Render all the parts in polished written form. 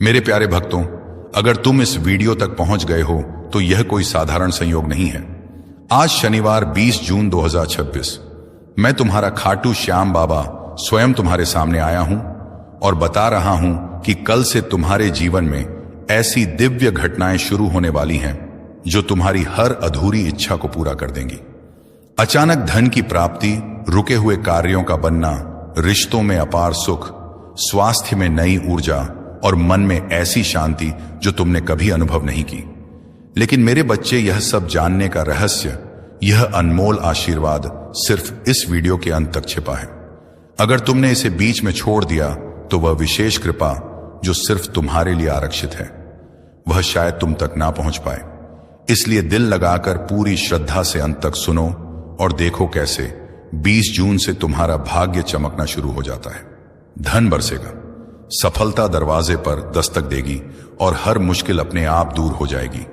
मेरे प्यारे भक्तों, अगर तुम इस वीडियो तक पहुंच गए हो तो यह कोई साधारण संयोग नहीं है। आज शनिवार 20 जून 2026 मैं तुम्हारा खाटू श्याम बाबा स्वयं तुम्हारे सामने आया हूं और बता रहा हूं कि कल से तुम्हारे जीवन में ऐसी दिव्य घटनाएं शुरू होने वाली हैं जो तुम्हारी हर अधूरी इच्छा को पूरा कर देंगी। अचानक धन की प्राप्ति, रुके हुए कार्यों का बनना, रिश्तों में अपार सुख, स्वास्थ्य में नई ऊर्जा और मन में ऐसी शांति जो तुमने कभी अनुभव नहीं की। लेकिन मेरे बच्चे, यह सब जानने का रहस्य, यह अनमोल आशीर्वाद सिर्फ इस वीडियो के अंत तक छिपा है। अगर तुमने इसे बीच में छोड़ दिया तो वह विशेष कृपा जो सिर्फ तुम्हारे लिए आरक्षित है, वह शायद तुम तक ना पहुंच पाए। इसलिए दिल लगाकर पूरी श्रद्धा से अंत तक सुनो और देखो कैसे 20 जून से तुम्हारा भाग्य चमकना शुरू हो जाता है। धन बरसेगा, सफलता दरवाजे पर दस्तक देगी और हर मुश्किल अपने आप दूर हो जाएगी।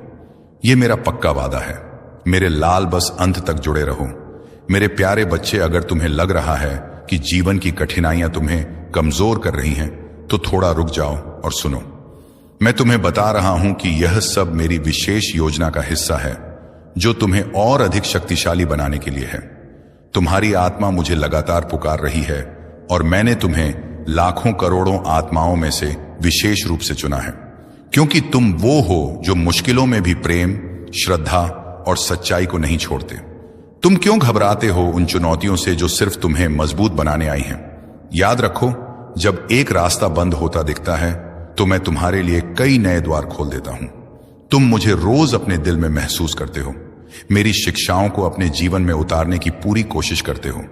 यह मेरा पक्का वादा है। मेरे लाल, बस अंत तक जुड़े रहो। मेरे प्यारे बच्चे, अगर तुम्हें लग रहा है कि जीवन की कठिनाइयां तुम्हें कमजोर कर रही हैं, तो थोड़ा रुक जाओ और सुनो। मैं तुम्हें बता रहा हूं कि यह सब मेरी विशेष योजना का हिस्सा है जो तुम्हें और अधिक शक्तिशाली बनाने के लिए है। तुम्हारी आत्मा मुझे लगातार पुकार रही है और मैंने तुम्हें लाखों करोड़ों आत्माओं में से विशेष रूप से चुना है, क्योंकि तुम वो हो जो मुश्किलों में भी प्रेम, श्रद्धा और सच्चाई को नहीं छोड़ते। तुम क्यों घबराते हो उन चुनौतियों से जो सिर्फ तुम्हें मजबूत बनाने आई हैं? याद रखो, जब एक रास्ता बंद होता दिखता है तो मैं तुम्हारे लिए कई नए द्वार खोल देता हूं। तुम मुझे रोज अपने दिल में महसूस करते हो, मेरी शिक्षाओं को अपने जीवन में उतारने की पूरी कोशिश करते हो।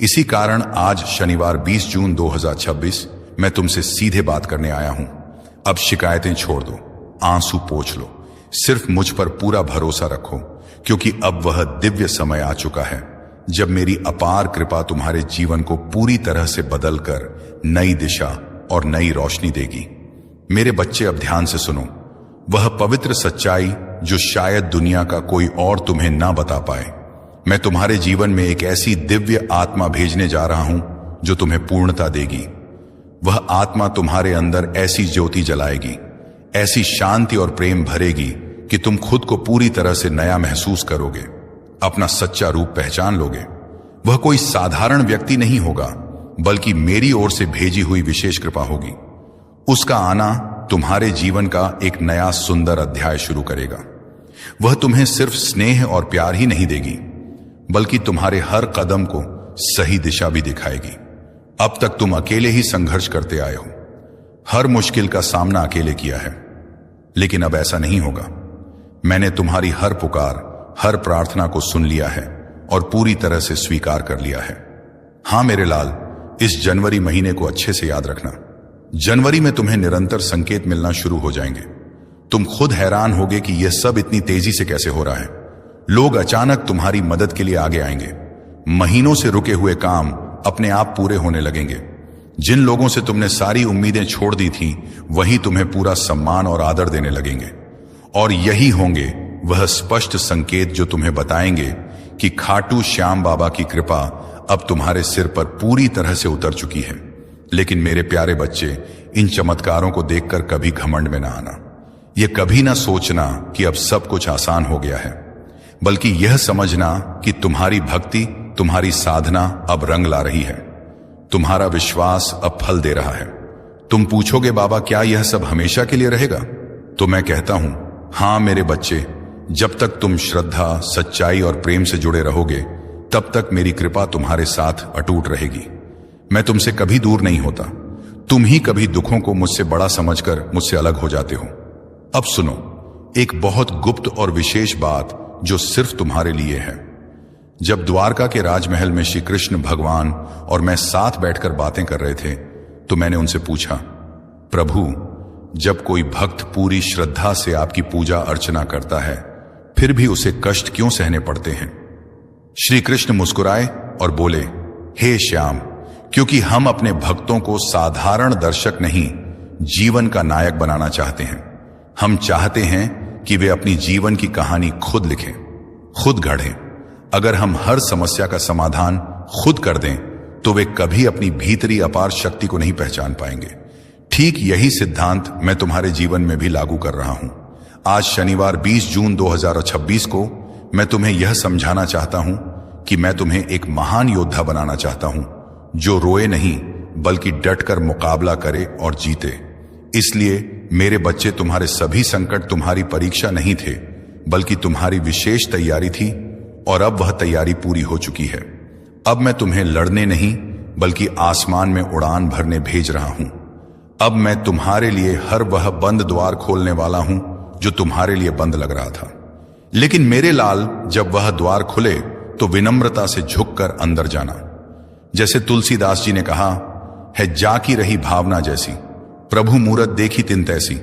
इसी कारण आज शनिवार 20 जून 2026 मैं तुमसे सीधे बात करने आया हूं। अब शिकायतें छोड़ दो, आंसू पोंछ लो, सिर्फ मुझ पर पूरा भरोसा रखो, क्योंकि अब वह दिव्य समय आ चुका है जब मेरी अपार कृपा तुम्हारे जीवन को पूरी तरह से बदलकर नई दिशा और नई रोशनी देगी। मेरे बच्चे, अब ध्यान से सुनो। वह पवित्र सच्चाई जो शायद दुनिया का कोई और तुम्हें ना बता पाए, मैं तुम्हारे जीवन में एक ऐसी दिव्य आत्मा भेजने जा रहा हूं जो तुम्हें पूर्णता देगी। वह आत्मा तुम्हारे अंदर ऐसी ज्योति जलाएगी, ऐसी शांति और प्रेम भरेगी कि तुम खुद को पूरी तरह से नया महसूस करोगे, अपना सच्चा रूप पहचान लोगे। वह कोई साधारण व्यक्ति नहीं होगा, बल्कि मेरी ओर से भेजी हुई विशेष कृपा होगी। उसका आना तुम्हारे जीवन का एक नया सुंदर अध्याय शुरू करेगा। वह तुम्हें सिर्फ स्नेह और प्यार ही नहीं देगी, बल्कि तुम्हारे हर कदम को सही दिशा भी दिखाएगी। अब तक तुम अकेले ही संघर्ष करते आए हो, हर मुश्किल का सामना अकेले किया है, लेकिन अब ऐसा नहीं होगा। मैंने तुम्हारी हर पुकार, हर प्रार्थना को सुन लिया है और पूरी तरह से स्वीकार कर लिया है। हां मेरे लाल, इस जनवरी महीने को अच्छे से याद रखना। जनवरी में तुम्हें निरंतर संकेत मिलना शुरू हो जाएंगे। तुम खुद हैरान होगे कि यह सब इतनी तेजी से कैसे हो रहा है। लोग अचानक तुम्हारी मदद के लिए आगे आएंगे। महीनों से रुके हुए काम अपने आप पूरे होने लगेंगे। जिन लोगों से तुमने सारी उम्मीदें छोड़ दी थी, वही तुम्हें पूरा सम्मान और आदर देने लगेंगे। और यही होंगे वह स्पष्ट संकेत जो तुम्हें बताएंगे कि खाटू श्याम बाबा की कृपा अब तुम्हारे सिर पर पूरी तरह से उतर चुकी है। लेकिन मेरे प्यारे बच्चे, इन चमत्कारों को देखकर कभी घमंड में ना आना। यह कभी ना सोचना कि अब सब कुछ आसान हो गया है, बल्कि यह समझना कि तुम्हारी भक्ति, तुम्हारी साधना अब रंग ला रही है। तुम्हारा विश्वास अब फल दे रहा है। तुम पूछोगे, बाबा क्या यह सब हमेशा के लिए रहेगा? तो मैं कहता हूं, हां मेरे बच्चे, जब तक तुम श्रद्धा, सच्चाई और प्रेम से जुड़े रहोगे, तब तक मेरी कृपा तुम्हारे साथ अटूट रहेगी। मैं तुमसे कभी दूर नहीं होता। तुम ही कभी दुखों को मुझसे बड़ा समझकर मुझसे अलग हो जाते हो। अब सुनो, एक बहुत गुप्त और विशेष बात जो सिर्फ तुम्हारे लिए है। जब द्वारका के राजमहल में श्री कृष्ण भगवान और मैं साथ बैठकर बातें कर रहे थे, तो मैंने उनसे पूछा, प्रभु, जब कोई भक्त पूरी श्रद्धा से आपकी पूजा अर्चना करता है, फिर भी उसे कष्ट क्यों सहने पड़ते हैं? श्री कृष्ण मुस्कुराए और बोले, हे श्याम, क्योंकि हम अपने भक्तों को साधारण दर्शक नहीं, जीवन का नायक बनाना चाहते हैं। हम चाहते हैं कि वे अपनी जीवन की कहानी खुद लिखें, खुद गढ़ें। अगर हम हर समस्या का समाधान खुद कर दें, तो वे कभी अपनी भीतरी अपार शक्ति को नहीं पहचान पाएंगे। ठीक यही सिद्धांत मैं तुम्हारे जीवन में भी लागू कर रहा हूं। आज शनिवार 20 जून 2026 को मैं तुम्हें यह समझाना चाहता हूं कि मैं तुम्हें एक महान योद्धा बनाना चाहता हूं, जो रोए नहीं बल्कि डटकर मुकाबला करे और जीते। इसलिए मेरे बच्चे, तुम्हारे सभी संकट तुम्हारी परीक्षा नहीं थे, बल्कि तुम्हारी विशेष तैयारी थी, और अब वह तैयारी पूरी हो चुकी है। अब मैं तुम्हें लड़ने नहीं बल्कि आसमान में उड़ान भरने भेज रहा हूं। अब मैं तुम्हारे लिए हर वह बंद द्वार खोलने वाला हूं जो तुम्हारे लिए बंद लग रहा था। लेकिन मेरे लाल, जब वह द्वार खुले तो विनम्रता से झुककर अंदर जाना। जैसे तुलसीदास जी ने कहा है, जाकी रही भावना जैसी, प्रभु मूरत देखी तिन तैसी।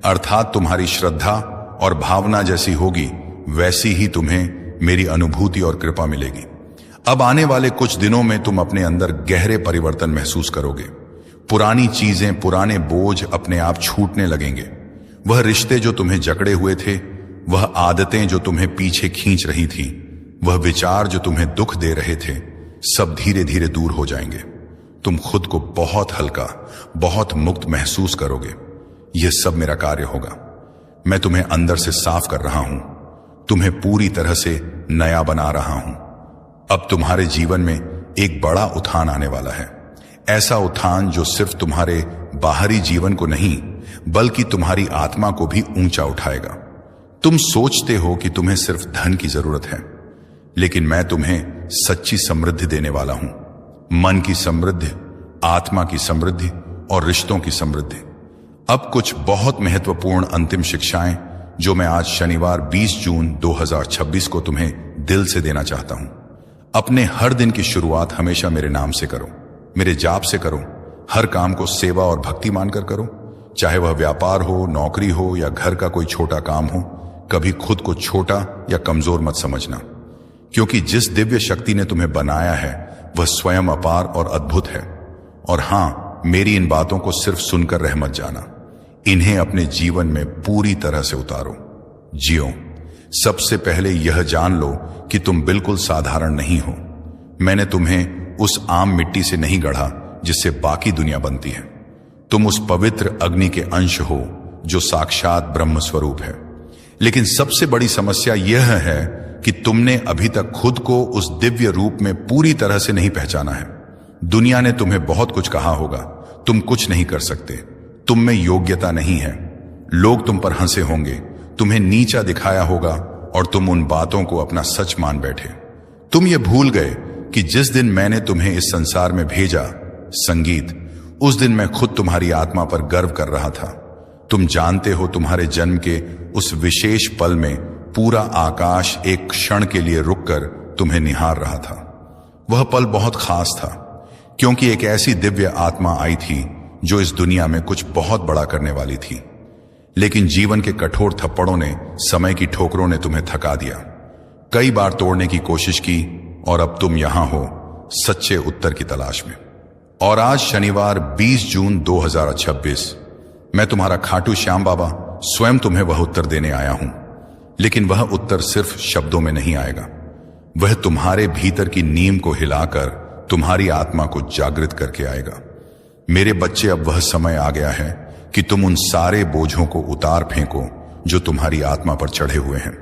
अर्थात तुम्हारी श्रद्धा और भावना जैसी होगी, वैसी ही तुम्हें मेरी अनुभूति और कृपा मिलेगी। अब आने वाले कुछ दिनों में तुम अपने अंदर गहरे परिवर्तन महसूस करोगे। पुरानी चीजें, पुराने बोझ अपने आप छूटने लगेंगे। वह रिश्ते जो तुम्हें जकड़े हुए थे, वह आदतें जो तुम्हें पीछे खींच रही थी, वह विचार जो तुम्हें दुख दे रहे थे, सब धीरे धीरे दूर हो जाएंगे। तुम खुद को बहुत हल्का, बहुत मुक्त महसूस करोगे। यह सब मेरा कार्य होगा। मैं तुम्हें अंदर से साफ कर रहा हूं, तुम्हें पूरी तरह से नया बना रहा हूं। अब तुम्हारे जीवन में एक बड़ा उत्थान आने वाला है। ऐसा उत्थान जो सिर्फ तुम्हारे बाहरी जीवन को नहीं, बल्कि तुम्हारी आत्मा को भी ऊंचा उठाएगा। तुम सोचते हो कि तुम्हें सिर्फ धन की जरूरत है, लेकिन मैं तुम्हें सच्ची समृद्धि देने वाला हूं। मन की समृद्धि, आत्मा की समृद्धि और रिश्तों की समृद्धि। अब कुछ बहुत महत्वपूर्ण अंतिम शिक्षाएं जो मैं आज शनिवार 20 जून 2026 को तुम्हें दिल से देना चाहता हूं। अपने हर दिन की शुरुआत हमेशा मेरे नाम से करो, मेरे जाप से करो। हर काम को सेवा और भक्ति मानकर करो, चाहे वह व्यापार हो, नौकरी हो या घर का कोई छोटा काम हो। कभी खुद को छोटा या कमजोर मत समझना, क्योंकि जिस दिव्य शक्ति ने तुम्हें बनाया है वह स्वयं अपार और अद्भुत है। और हां, मेरी इन बातों को सिर्फ सुनकर रह मत जाना, इन्हें अपने जीवन में पूरी तरह से उतारो, जियो। सबसे पहले यह जान लो कि तुम बिल्कुल साधारण नहीं हो। मैंने तुम्हें उस आम मिट्टी से नहीं गढ़ा जिससे बाकी दुनिया बनती है। तुम उस पवित्र अग्नि के अंश हो जो साक्षात ब्रह्म स्वरूप है। लेकिन सबसे बड़ी समस्या यह है कि तुमने अभी तक खुद को उस दिव्य रूप में पूरी तरह से नहीं पहचाना है। दुनिया ने तुम्हें बहुत कुछ कहा होगा, तुम कुछ नहीं कर सकते, तुम में योग्यता नहीं है। लोग तुम पर हंसे होंगे, तुम्हें नीचा दिखाया होगा और तुम उन बातों को अपना सच मान बैठे। तुम ये भूल गए कि जिस दिन मैंने तुम्हें इस संसार में भेजा, संगीत, उस दिन मैं खुद तुम्हारी आत्मा पर गर्व कर रहा था। तुम जानते हो, तुम्हारे जन्म के उस विशेष पल में पूरा आकाश एक क्षण के लिए रुककर तुम्हें निहार रहा था। वह पल बहुत खास था, क्योंकि एक ऐसी दिव्य आत्मा आई थी जो इस दुनिया में कुछ बहुत बड़ा करने वाली थी। लेकिन जीवन के कठोर थप्पड़ों ने, समय की ठोकरों ने तुम्हें थका दिया। कई बार तोड़ने की कोशिश की और अब तुम यहां हो, सच्चे उत्तर की तलाश में। और आज शनिवार 20 जून 2026 मैं तुम्हारा खाटू श्याम बाबा स्वयं तुम्हें वह उत्तर देने आया हूं। लेकिन वह उत्तर सिर्फ शब्दों में नहीं आएगा, वह तुम्हारे भीतर की नींव को हिलाकर तुम्हारी आत्मा को जागृत करके आएगा। मेरे बच्चे, अब वह समय आ गया है कि तुम उन सारे बोझों को उतार फेंको जो तुम्हारी आत्मा पर चढ़े हुए हैं।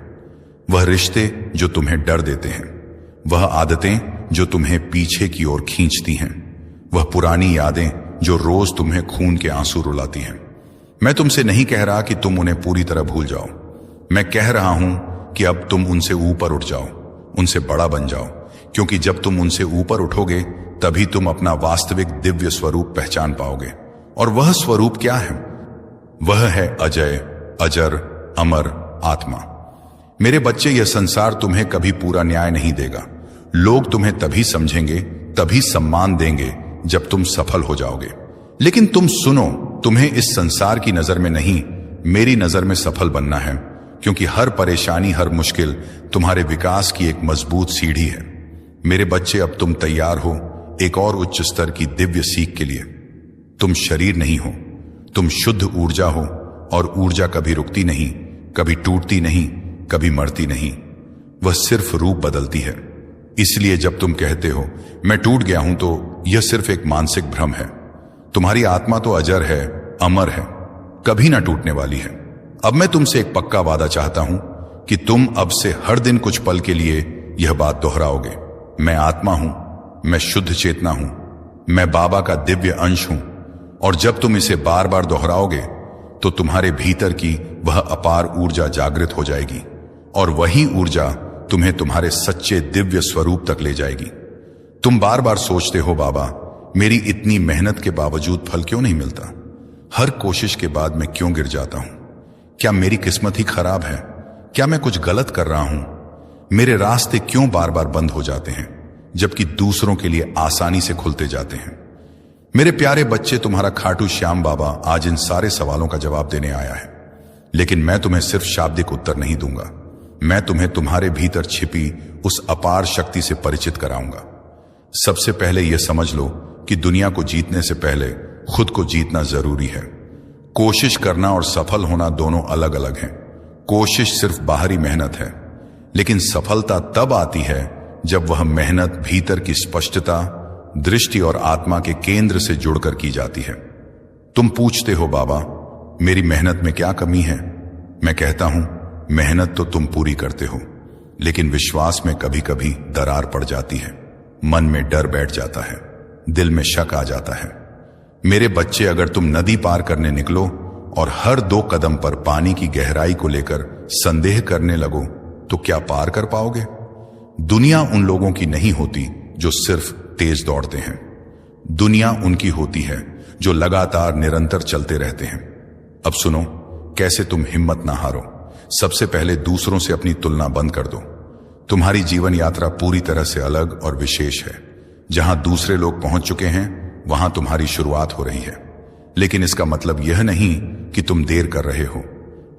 वह रिश्ते जो तुम्हें डर देते हैं, वह आदतें जो तुम्हें पीछे की ओर खींचती हैं, वह पुरानी यादें जो रोज तुम्हें खून के आंसू रुलाती हैं। मैं तुमसे नहीं कह रहा कि तुम उन्हें पूरी तरह भूल जाओ। मैं कह रहा हूं कि अब तुम उनसे ऊपर उठ जाओ, उनसे बड़ा बन जाओ, क्योंकि जब तुम उनसे ऊपर उठोगे तभी तुम अपना वास्तविक दिव्य स्वरूप पहचान पाओगे। और वह स्वरूप क्या है? वह है अजय, अजर, अमर आत्मा। मेरे बच्चे, यह संसार तुम्हें कभी पूरा न्याय नहीं देगा। लोग तुम्हें तभी समझेंगे, तभी सम्मान देंगे जब तुम सफल हो जाओगे। लेकिन तुम सुनो, तुम्हें इस संसार की नजर में नहीं, मेरी नजर में सफल बनना है, क्योंकि हर परेशानी, हर मुश्किल तुम्हारे विकास की एक मजबूत सीढ़ी है। मेरे बच्चे, अब तुम तैयार हो एक और उच्च स्तर की दिव्य सीख के लिए। तुम शरीर नहीं हो, तुम शुद्ध ऊर्जा हो, और ऊर्जा कभी रुकती नहीं, कभी टूटती नहीं, कभी मरती नहीं। वह सिर्फ रूप बदलती है। इसलिए जब तुम कहते हो मैं टूट गया हूं, तो यह सिर्फ एक मानसिक भ्रम है। तुम्हारी आत्मा तो अजर है, अमर है, कभी ना टूटने वाली है। अब मैं तुमसे एक पक्का वादा चाहता हूं कि तुम अब से हर दिन कुछ पल के लिए यह बात दोहराओगे। मैं आत्मा हूं, मैं शुद्ध चेतना हूं, मैं बाबा का दिव्य अंश हूं। और जब तुम इसे बार बार दोहराओगे तो तुम्हारे भीतर की वह अपार ऊर्जा जागृत हो जाएगी और वही ऊर्जा तुम्हें तुम्हारे सच्चे दिव्य स्वरूप तक ले जाएगी। तुम बार बार सोचते हो, बाबा मेरी इतनी मेहनत के बावजूद फल क्यों नहीं मिलता? हर कोशिश के बाद मैं क्यों गिर जाता हूं? क्या मेरी किस्मत ही खराब है? क्या मैं कुछ गलत कर रहा हूं? मेरे रास्ते क्यों बार बार बंद हो जाते हैं जबकि दूसरों के लिए आसानी से खुलते जाते हैं? मेरे प्यारे बच्चे, तुम्हारा खाटू श्याम बाबा आज इन सारे सवालों का जवाब देने आया है। लेकिन मैं तुम्हें सिर्फ शाब्दिक उत्तर नहीं दूंगा, मैं तुम्हें तुम्हारे भीतर छिपी उस अपार शक्ति से परिचित कराऊंगा। सबसे पहले यह समझ लो कि दुनिया को जीतने से पहले खुद को जीतना जरूरी है। कोशिश करना और सफल होना दोनों अलग अलग हैं। कोशिश सिर्फ बाहरी मेहनत है, लेकिन सफलता तब आती है जब वह मेहनत भीतर की स्पष्टता, दृष्टि और आत्मा के केंद्र से जुड़कर की जाती है। तुम पूछते हो, बाबा मेरी मेहनत में क्या कमी है? मैं कहता हूं, मेहनत तो तुम पूरी करते हो, लेकिन विश्वास में कभी कभी दरार पड़ जाती है। मन में डर बैठ जाता है, दिल में शक आ जाता है। मेरे बच्चे, अगर तुम नदी पार करने निकलो और हर 2 कदम पर पानी की गहराई को लेकर संदेह करने लगो तो क्या पार कर पाओगे? दुनिया उन लोगों की नहीं होती जो सिर्फ तेज दौड़ते हैं। दुनिया उनकी होती है जो लगातार निरंतर चलते रहते हैं। अब सुनो कैसे तुम हिम्मत ना हारो। सबसे पहले दूसरों से अपनी तुलना बंद कर दो। तुम्हारी जीवन यात्रा पूरी तरह से अलग और विशेष है। जहां दूसरे लोग पहुंच चुके हैं वहां तुम्हारी शुरुआत हो रही है। लेकिन इसका मतलब यह नहीं कि तुम देर कर रहे हो।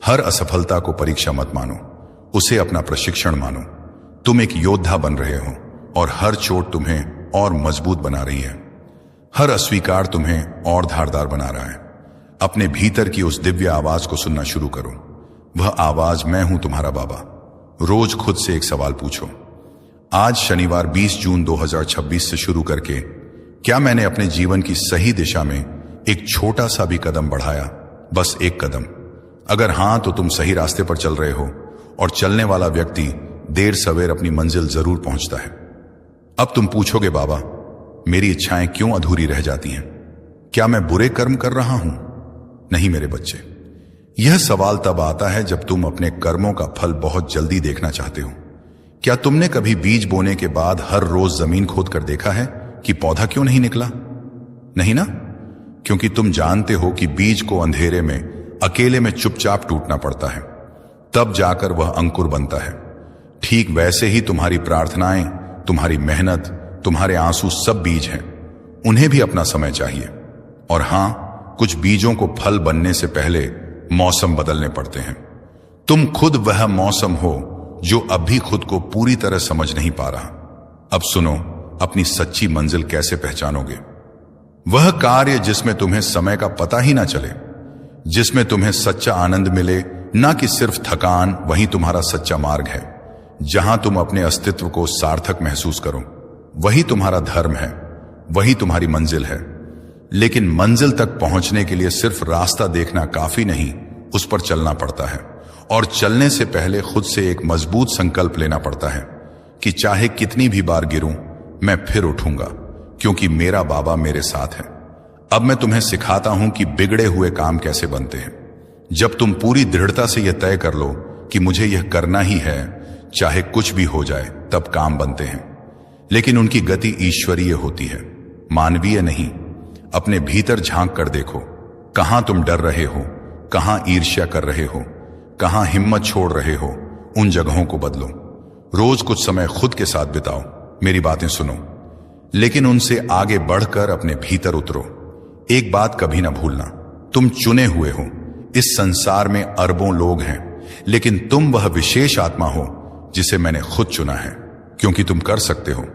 हर असफलता को परीक्षा मत मानो, उसे अपना प्रशिक्षण मानो। तुम एक योद्धा बन रहे हो और हर चोट तुम्हें और मजबूत बना रही है। हर अस्वीकार तुम्हें और धारदार बना रहा है। अपने भीतर की उस दिव्य आवाज को सुनना शुरू करो। वह आवाज मैं हूं, तुम्हारा बाबा। रोज खुद से एक सवाल पूछो, आज शनिवार 20 जून 2026 से शुरू करके क्या मैंने अपने जीवन की सही दिशा में एक छोटा सा भी कदम बढ़ाया? बस एक कदम। अगर हां तो तुम सही रास्ते पर चल रहे हो और चलने वाला व्यक्ति देर सवेर अपनी मंजिल जरूर पहुंचता है। अब तुम पूछोगे, बाबा मेरी इच्छाएं क्यों अधूरी रह जाती हैं? क्या मैं बुरे कर्म कर रहा हूं? नहीं मेरे बच्चे, यह सवाल तब आता है जब तुम अपने कर्मों का फल बहुत जल्दी देखना चाहते हो। क्या तुमने कभी बीज बोने के बाद हर रोज जमीन खोद कर देखा है कि पौधा क्यों नहीं निकला? नहीं ना? क्योंकि तुम जानते हो कि बीज को अंधेरे में अकेले में चुपचाप टूटना पड़ता है, तब जाकर वह अंकुर बनता है। ठीक वैसे ही तुम्हारी प्रार्थनाएं, तुम्हारी मेहनत, तुम्हारे आंसू सब बीज हैं। उन्हें भी अपना समय चाहिए। और हां, कुछ बीजों को फल बनने से पहले मौसम बदलने पड़ते हैं। तुम खुद वह मौसम हो जो अब भी खुद को पूरी तरह समझ नहीं पा रहा। अब सुनो, अपनी सच्ची मंजिल कैसे पहचानोगे? वह कार्य जिसमें तुम्हें समय का पता ही ना चले, जिसमें तुम्हें सच्चा आनंद मिले, ना कि सिर्फ थकान, वही तुम्हारा सच्चा मार्ग है। जहां तुम अपने अस्तित्व को सार्थक महसूस करो, वही तुम्हारा धर्म है, वही तुम्हारी मंजिल है। लेकिन मंजिल तक पहुंचने के लिए सिर्फ रास्ता देखना काफी नहीं, उस पर चलना पड़ता है। और चलने से पहले खुद से एक मजबूत संकल्प लेना पड़ता है कि चाहे कितनी भी बार गिरूं, मैं फिर उठूंगा, क्योंकि मेरा बाबा मेरे साथ है। अब मैं तुम्हें सिखाता हूं कि बिगड़े हुए काम कैसे बनते हैं। जब तुम पूरी दृढ़ता से यह तय कर लो कि मुझे यह करना ही है, चाहे कुछ भी हो जाए, तब काम बनते हैं। लेकिन उनकी गति ईश्वरीय होती है, मानवीय नहीं। अपने भीतर झांक कर देखो, कहां तुम डर रहे हो, कहां ईर्ष्या कर रहे हो, कहां हिम्मत छोड़ रहे हो। उन जगहों को बदलो। रोज कुछ समय खुद के साथ बिताओ, मेरी बातें सुनो, लेकिन उनसे आगे बढ़कर अपने भीतर उतरो। एक बात कभी ना भूलना, तुम चुने हुए हो। इस संसार में अरबों लोग हैं, लेकिन तुम वह विशेष आत्मा हो जिसे मैंने खुद चुना है, क्योंकि तुम कर सकते हो।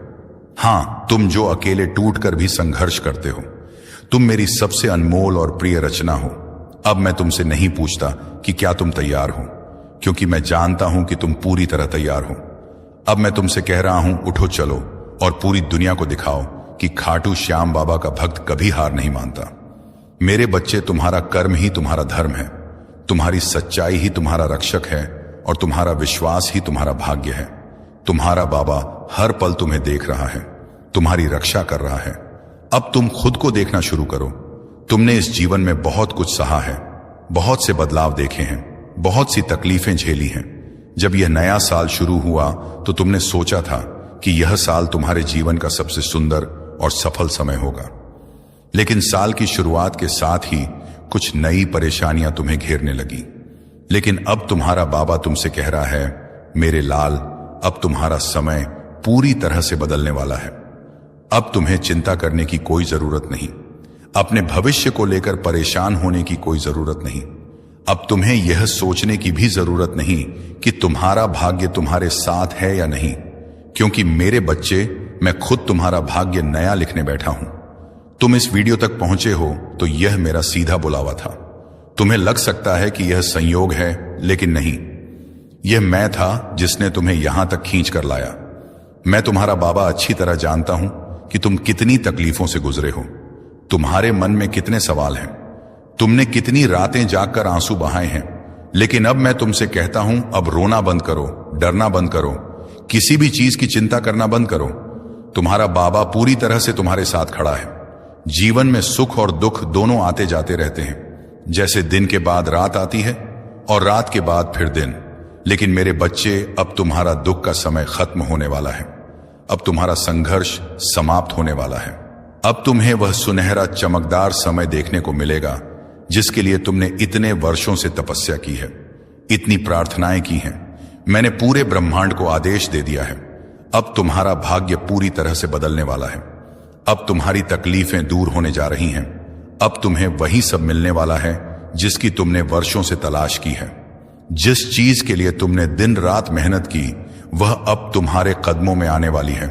हां, तुम जो अकेले टूटकर भी संघर्ष करते हो। तुम मेरी सबसे अनमोल और प्रिय रचना हो। अब मैं तुमसे नहीं पूछता कि क्या तुम तैयार हो, क्योंकि मैं जानता हूं कि तुम पूरी तरह तैयार हो। अब मैं तुमसे कह रहा हूं, उठो, चलो और पूरी दुनिया को दिखाओ कि खाटू श्याम बाबा का भक्त कभी हार नहीं मानता। मेरे बच्चे, तुम्हारा कर्म ही तुम्हारा धर्म है, तुम्हारी सच्चाई ही तुम्हारा रक्षक है और तुम्हारा विश्वास ही तुम्हारा भाग्य है। तुम्हारा बाबा हर पल तुम्हें देख रहा है, तुम्हारी रक्षा कर रहा है। अब तुम खुद को देखना शुरू करो। तुमने इस जीवन में बहुत कुछ सहा है, बहुत से बदलाव देखे हैं, बहुत सी तकलीफें झेली हैं। जब यह नया साल शुरू हुआ तो तुमने सोचा था कि यह साल तुम्हारे जीवन का सबसे सुंदर और सफल समय होगा। लेकिन साल की शुरुआत के साथ ही कुछ नई परेशानियां तुम्हें घेरने लगी। लेकिन अब तुम्हारा बाबा तुमसे कह रहा है, मेरे लाल, अब तुम्हारा समय पूरी तरह से बदलने वाला है। अब तुम्हें चिंता करने की कोई जरूरत नहीं, अपने भविष्य को लेकर परेशान होने की कोई जरूरत नहीं। अब तुम्हें यह सोचने की भी जरूरत नहीं कि तुम्हारा भाग्य तुम्हारे साथ है या नहीं, क्योंकि मेरे बच्चे, मैं खुद तुम्हारा भाग्य नया लिखने बैठा हूं। तुम इस वीडियो तक पहुंचे हो तो यह मेरा सीधा बुलावा था। तुम्हें लग सकता है कि यह संयोग है, लेकिन नहीं, यह मैं था जिसने तुम्हें यहां तक खींच कर लाया। मैं तुम्हारा बाबा अच्छी तरह जानता हूं कि तुम कितनी तकलीफों से गुजरे हो, तुम्हारे मन में कितने सवाल हैं, तुमने कितनी रातें जागकर आंसू बहाए हैं। लेकिन अब मैं तुमसे कहता हूं, अब रोना बंद करो, डरना बंद करो, किसी भी चीज की चिंता करना बंद करो। तुम्हारा बाबा पूरी तरह से तुम्हारे साथ खड़ा है। जीवन में सुख और दुख दोनों आते जाते रहते हैं, जैसे दिन के बाद रात आती है और रात के बाद फिर दिन। लेकिन मेरे बच्चे, अब तुम्हारा दुख का समय खत्म होने वाला है। अब तुम्हारा संघर्ष समाप्त होने वाला है। अब तुम्हें वह सुनहरा चमकदार समय देखने को मिलेगा जिसके लिए तुमने इतने वर्षों से तपस्या की है, इतनी प्रार्थनाएं की हैं। मैंने पूरे ब्रह्मांड को आदेश दे दिया है। अब तुम्हारा भाग्य पूरी तरह से बदलने वाला है। अब तुम्हारी तकलीफें दूर होने जा रही हैं। अब तुम्हें वही सब मिलने वाला है जिसकी तुमने वर्षों से तलाश की है। जिस चीज के लिए तुमने दिन रात मेहनत की, वह अब तुम्हारे कदमों में आने वाली है।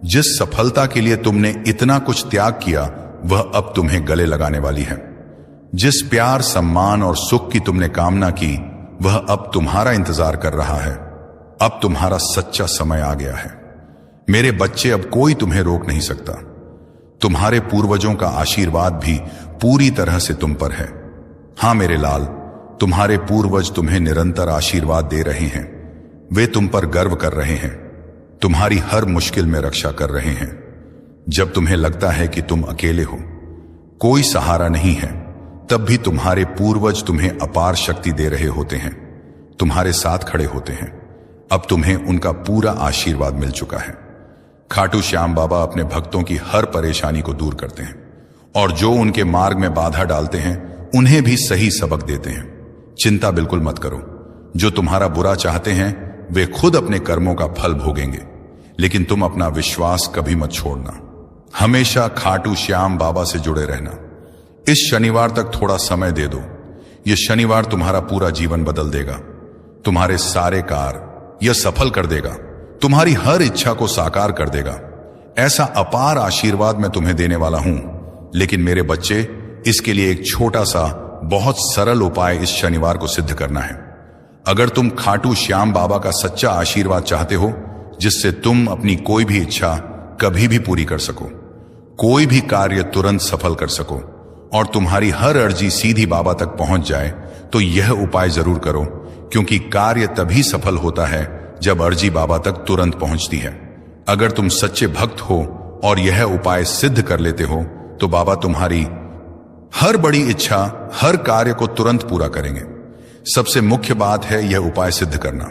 जिस सफलता के लिए तुमने इतना कुछ त्याग किया, वह अब तुम्हें गले लगाने वाली है। जिस प्यार, सम्मान और सुख की तुमने कामना की, वह अब तुम्हारा इंतजार कर रहा है। अब तुम्हारा सच्चा समय आ गया है। मेरे बच्चे, अब कोई तुम्हें रोक नहीं सकता। तुम्हारे पूर्वजों का आशीर्वाद भी पूरी तरह से तुम पर है। हां मेरे लाल, तुम्हारे पूर्वज तुम्हें निरंतर आशीर्वाद दे रहे हैं। वे तुम पर गर्व कर रहे हैं, तुम्हारी हर मुश्किल में रक्षा कर रहे हैं। जब तुम्हें लगता है कि तुम अकेले हो, कोई सहारा नहीं है, तब भी तुम्हारे पूर्वज तुम्हें अपार शक्ति दे रहे होते हैं, तुम्हारे साथ खड़े होते हैं। अब तुम्हें उनका पूरा आशीर्वाद मिल चुका है। खाटू श्याम बाबा अपने भक्तों की हर परेशानी को दूर करते हैं और जो उनके मार्ग में बाधा डालते हैं, उन्हें भी सही सबक देते हैं। चिंता बिल्कुल मत करो। जो तुम्हारा बुरा चाहते हैं, वे खुद अपने कर्मों का फल भोगेंगे। लेकिन तुम अपना विश्वास कभी मत छोड़ना। हमेशा खाटू श्याम बाबा से जुड़े रहना। इस शनिवार तक थोड़ा समय दे दो। यह शनिवार तुम्हारा पूरा जीवन बदल देगा। तुम्हारे सारे कार्य यह सफल कर देगा, तुम्हारी हर इच्छा को साकार कर देगा। ऐसा अपार आशीर्वाद मैं तुम्हें देने वाला हूं। लेकिन मेरे बच्चे, इसके लिए एक छोटा सा बहुत सरल उपाय इस शनिवार को सिद्ध करना है। अगर तुम खाटू श्याम बाबा का सच्चा आशीर्वाद चाहते हो, जिससे तुम अपनी कोई भी इच्छा कभी भी पूरी कर सको, कोई भी कार्य तुरंत सफल कर सको और तुम्हारी हर अर्जी सीधी बाबा तक पहुंच जाए, तो यह उपाय जरूर करो, क्योंकि कार्य तभी सफल होता है जब अर्जी बाबा तक तुरंत पहुंचती है। अगर तुम सच्चे भक्त हो और यह उपाय सिद्ध कर लेते हो, तो बाबा तुम्हारी हर बड़ी इच्छा, हर कार्य को तुरंत पूरा करेंगे। सबसे मुख्य बात है यह उपाय सिद्ध करना।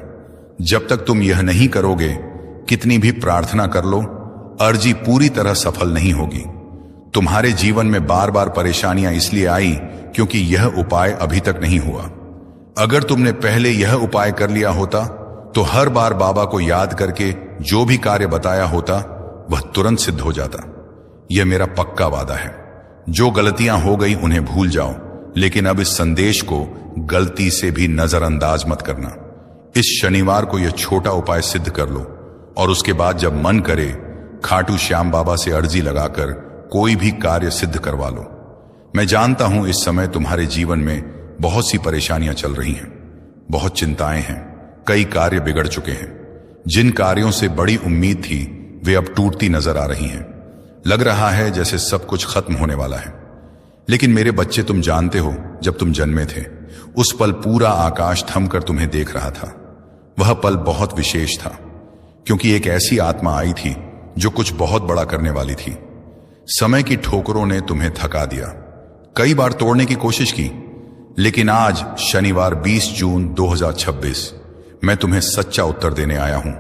जब तक तुम यह नहीं करोगे, कितनी भी प्रार्थना कर लो, अर्जी पूरी तरह सफल नहीं होगी। तुम्हारे जीवन में बार बार परेशानियां इसलिए आई क्योंकि यह उपाय अभी तक नहीं हुआ। अगर तुमने पहले यह उपाय कर लिया होता, तो हर बार बाबा को याद करके जो भी कार्य बताया होता, वह तुरंत सिद्ध हो जाता। यह मेरा पक्का वादा है। जो गलतियां हो गई उन्हें भूल जाओ, लेकिन अब इस संदेश को गलती से भी नजरअंदाज मत करना। इस शनिवार को यह छोटा उपाय सिद्ध कर लो और उसके बाद जब मन करे, खाटू श्याम बाबा से अर्जी लगाकर कोई भी कार्य सिद्ध करवा लो। मैं जानता हूं इस समय तुम्हारे जीवन में बहुत सी परेशानियां चल रही हैं, बहुत चिंताएं हैं, कई कार्य बिगड़ चुके हैं। जिन कार्यों से बड़ी उम्मीद थी, वे अब टूटती नजर आ रही हैं। लग रहा है जैसे सब कुछ खत्म होने वाला है। लेकिन मेरे बच्चे, तुम जानते हो, जब तुम जन्मे थे उस पल पूरा आकाश थमकर तुम्हें देख रहा था। वह पल बहुत विशेष था, क्योंकि एक ऐसी आत्मा आई थी जो कुछ बहुत बड़ा करने वाली थी। समय की ठोकरों ने तुम्हें थका दिया, कई बार तोड़ने की कोशिश की, लेकिन आज शनिवार 20 जून 2026 मैं तुम्हें सच्चा उत्तर देने आया हूं।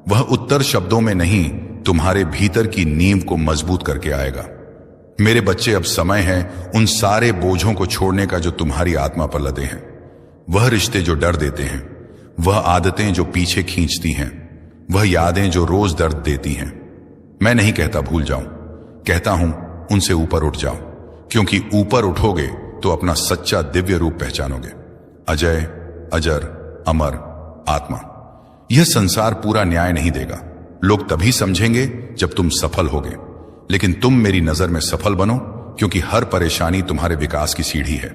वह उत्तर शब्दों में नहीं, तुम्हारे भीतर की नींव को मजबूत करके आएगा। मेरे बच्चे, अब समय है उन सारे बोझों को छोड़ने का जो तुम्हारी आत्मा पर लदे हैं। वह रिश्ते जो डर देते हैं, वह आदतें जो पीछे खींचती हैं, वह यादें जो रोज दर्द देती हैं। मैं नहीं कहता भूल जाओ, कहता हूं उनसे ऊपर उठ जाओ, क्योंकि ऊपर उठोगे तो अपना सच्चा दिव्य रूप पहचानोगे। अजय, अजर, अमर आत्मा। यह संसार पूरा न्याय नहीं देगा। लोग तभी समझेंगे जब तुम सफल होगे, लेकिन तुम मेरी नजर में सफल बनो, क्योंकि हर परेशानी तुम्हारे विकास की सीढ़ी है।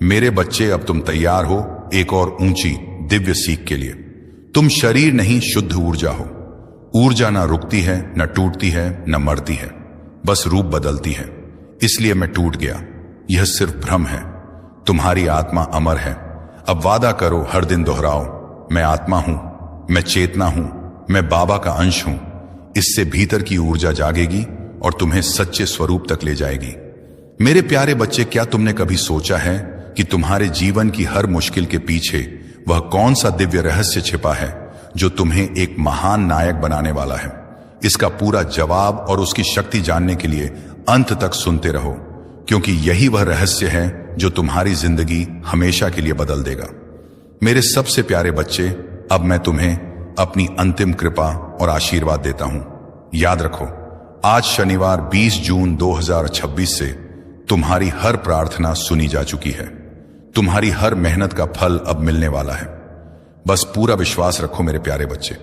मेरे बच्चे, अब तुम तैयार हो एक और ऊंची दिव्य सीख के लिए। तुम शरीर नहीं, शुद्ध ऊर्जा हो। ऊर्जा न रुकती है, न टूटती है, न मरती है, बस रूप बदलती है। इसलिए मैं टूट गया, यह सिर्फ भ्रम है। तुम्हारी आत्मा अमर है। अब वादा करो, हर दिन दोहराओ, मैं आत्मा हूं, मैं चेतना हूं, मैं बाबा का अंश हूं। इससे भीतर की ऊर्जा जागेगी और तुम्हें सच्चे स्वरूप तक ले जाएगी। मेरे प्यारे बच्चे, क्या तुमने कभी सोचा है कि तुम्हारे जीवन की हर मुश्किल के पीछे वह कौन सा दिव्य रहस्य छिपा है जो तुम्हें एक महान नायक बनाने वाला है? इसका पूरा जवाब और उसकी शक्ति जानने के लिए अंत तक सुनते रहो, क्योंकि यही वह रहस्य है जो तुम्हारी जिंदगी हमेशा के लिए बदल देगा। मेरे सबसे प्यारे बच्चे, अब मैं तुम्हें अपनी अंतिम कृपा और आशीर्वाद देता हूं। याद रखो, आज शनिवार 20 जून 2026 से तुम्हारी हर प्रार्थना सुनी जा चुकी है। तुम्हारी हर मेहनत का फल अब मिलने वाला है। बस पूरा विश्वास रखो मेरे प्यारे बच्चे।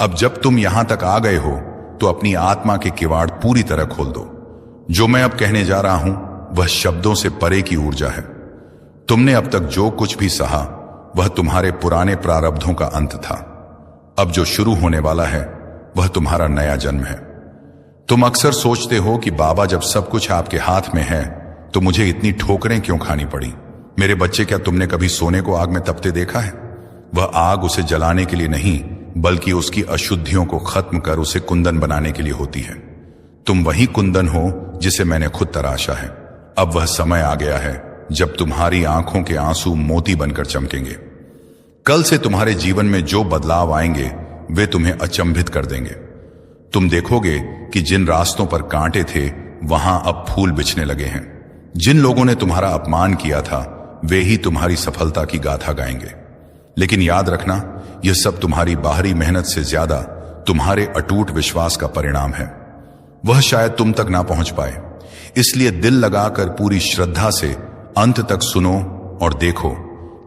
अब जब तुम यहां तक आ गए हो तो अपनी आत्मा के किवाड़ पूरी तरह खोल दो। जो मैं अब कहने जा रहा हूं वह शब्दों से परे की ऊर्जा है। तुमने अब तक जो कुछ भी सहा वह तुम्हारे पुराने प्रारब्धों का अंत था। अब जो शुरू होने वाला है वह तुम्हारा नया जन्म है। तुम अक्सर सोचते हो कि बाबा, जब सब कुछ आपके हाथ में है तो मुझे इतनी ठोकरें क्यों खानी पड़ी? मेरे बच्चे, क्या तुमने कभी सोने को आग में तपते देखा है? वह आग उसे जलाने के लिए नहीं, बल्कि उसकी अशुद्धियों को खत्म कर उसे कुंदन बनाने के लिए होती है। तुम वही कुंदन हो जिसे मैंने खुद तराशा है। अब वह समय आ गया है जब तुम्हारी आंखों के आंसू मोती बनकर चमकेंगे। कल से तुम्हारे जीवन में जो बदलाव आएंगे वे तुम्हें अचंभित कर देंगे। तुम देखोगे कि जिन रास्तों पर कांटे थे वहां अब फूल बिछने लगे हैं। जिन लोगों ने तुम्हारा अपमान किया था वे ही तुम्हारी सफलता की गाथा गाएंगे। लेकिन याद रखना, यह सब तुम्हारी बाहरी मेहनत से ज्यादा तुम्हारे अटूट विश्वास का परिणाम है। वह शायद तुम तक ना पहुंच पाए, इसलिए दिल लगाकर पूरी श्रद्धा से अंत तक सुनो और देखो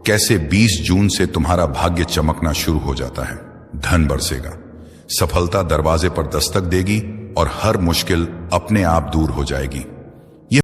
कैसे 20 जून से तुम्हारा भाग्य चमकना शुरू हो जाता है। धन बरसेगा, सफलता दरवाजे पर दस्तक देगी और हर मुश्किल अपने आप दूर हो जाएगी।